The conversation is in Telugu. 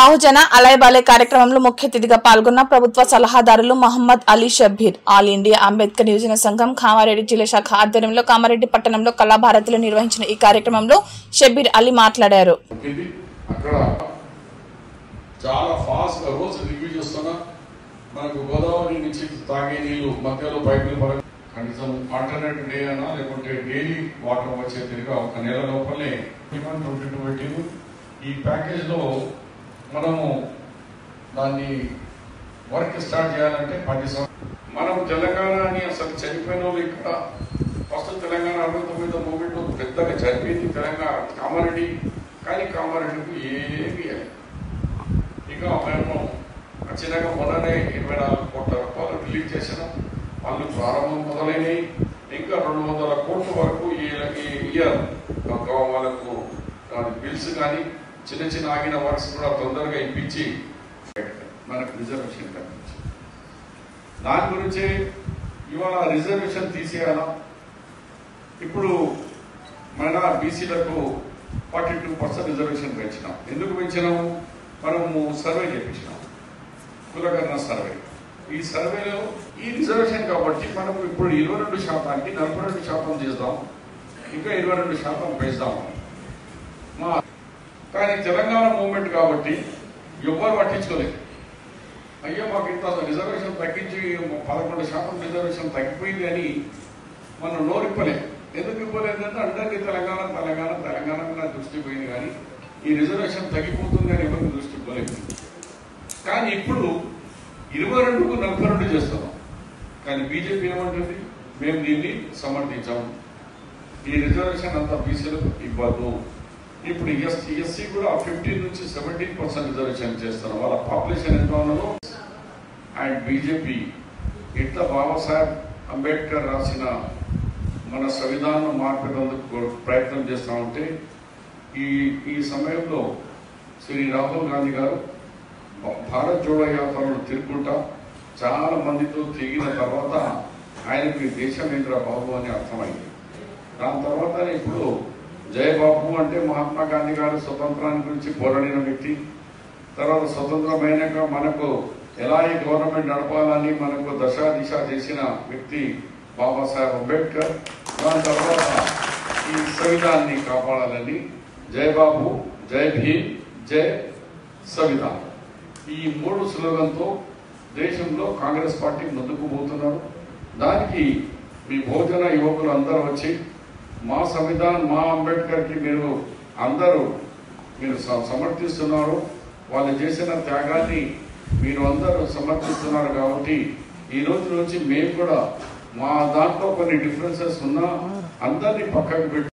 బహుజన అలైబాలే కార్యక్రమంలో ముఖ్య అతిథిగా పాల్గొన్న ప్రభుత్వ సలహాదారులు మహమ్మద్ అలీ షబ్బీర్, ఆల్ ఇండియా అంబేద్కర్ యువజన సంఘం కామారెడ్డి జిల్లా శాఖ ఆధ్వర్యంలో కామారెడ్డి పట్టణంలో కళాభారతిలో నిర్వహించిన ఈ కార్యక్రమంలో షబ్బీర్ అలీ మాట్లాడారు. మనకు గోదావరి నుంచి తాగే నీళ్లు మధ్యలో పైపులు కనీసం ఆల్టర్నేటివ్ డే అయినా లేకుంటే డైలీ వాటర్ వచ్చే తిరిగా ఒక నెల లోపలే 2022 ఈ ప్యాకేజ్ లో మనము దాన్ని వర్క్ స్టార్ట్ చేయాలంటే 10 సంవత్సరాలు. మనం తెలంగాణ అని అసలు చనిపోయిన వాళ్ళు ఇక్కడ ఫస్ట్ తెలంగాణ 69 మూమెంట్ పెద్దగా చనిపోయింది తెలంగాణ కామారెడ్డి, కానీ కామారెడ్డికి ఏమి ఇక మేము ఖచ్చితంగా మొన్ననే 24 కోట్ల రూపాయలు రిలీజ్ చేసినాం. వాళ్ళు ప్రారంభం మొదలైనవి ఇంకా 200 కోట్ల వరకు ఈ ఇయర్ వాళ్ళకు బిల్స్ కానీ చిన్న చిన్న ఆగిన వర్క్స్ కూడా తొందరగా ఇప్పించి మనకు రిజర్వేషన్ కల్పించి దాని గురించి ఇవాళ రిజర్వేషన్ తీసేయాలా. ఇప్పుడు మన బీసీలకు 42% రిజర్వేషన్ పెంచినాం. ఎందుకు పెంచినాము? మనము సర్వే చేయించినాం, కులకరణ సర్వే. ఈ సర్వేలో ఈ రిజర్వేషన్ కాబట్టి మనం ఇప్పుడు 22% 42% చేద్దాం, ఇంకా 22% పెంచుదాం. కానీ తెలంగాణ మూవ్మెంట్ కాబట్టి ఎవ్వరు పట్టించుకోలేదు. అయ్యో మాకు ఇంత రిజర్వేషన్ తగ్గించి 11% రిజర్వేషన్ తగ్గిపోయింది అని మనం నోరిప్పలేదు. ఎందుకు ఇవ్వలేదంటే అందరికీ తెలంగాణ తెలంగాణ తెలంగాణ మీద దృష్టి పోయింది, కానీ ఈ రిజర్వేషన్ తగ్గిపోతుంది అని ఎవరికి దృష్టి పోలేదు. కానీ ఇప్పుడు 22కు 42 చేస్తున్నాం. కానీ బీజేపీ ఏమంటుంది? మేము దీన్ని సమర్థించాము, ఈ రిజర్వేషన్ అంతా బీసీలకు ఇవ్వదు. ఇప్పుడు ఎస్సీ కూడా 15 నుంచి 17% రిజర్వేషన్ చేస్తున్నాం. వాళ్ళ పాపులేషన్ ఎంత ఉన్నదో. అండ్ బీజేపీ ఇట్లా బాబాసాహెబ్ అంబేద్కర్ రాసిన మన సంవిధానం మార్పేందుకు ప్రయత్నం చేస్తూ ఉంటే ఈ సమయంలో శ్రీ రాహుల్ గాంధీ గారు భారత్ జోడో యాత్రలు తిరుగుకుంటా చాలా మందితో తిరిగిన తర్వాత ఆయనకి దేశమేంద్ర బాబు అని అర్థమైంది. దాని తర్వాత ఇప్పుడు జయబాబు అంటే మహాత్మా గాంధీ గారు స్వతంత్రాన్ని గురించి పోరాడిన వ్యక్తి. తర్వాత స్వతంత్రమైనాక మనకు ఎలా ఈ గవర్నమెంట్ నడపాలని మనకు దిశ చేసిన వ్యక్తి బాబాసాహెబ్ అంబేద్కర్. దాని తర్వాత ఈ సంవిధానాన్ని కాపాడాలని జయబాబు, జై భీమ్, జై సంవిధాన్, ఈ 3 స్లోగన్తో దేశంలో కాంగ్రెస్ పార్టీ ముందుకు పోతున్నారు. దానికి మీ బహుజన యువకులు అందరూ వచ్చి మా సంవిధానం, మా అంబేద్కర్కి మీరు సమర్థిస్తున్నారు. వాళ్ళు చేసిన త్యాగాన్ని మీరు అందరూ సమర్థిస్తున్నారు. కాబట్టి ఈ రోజు నుంచి మేము కూడా మా దాంట్లో కొన్ని డిఫరెన్సెస్ ఉన్నా అందరినీ పక్కకు పెట్టి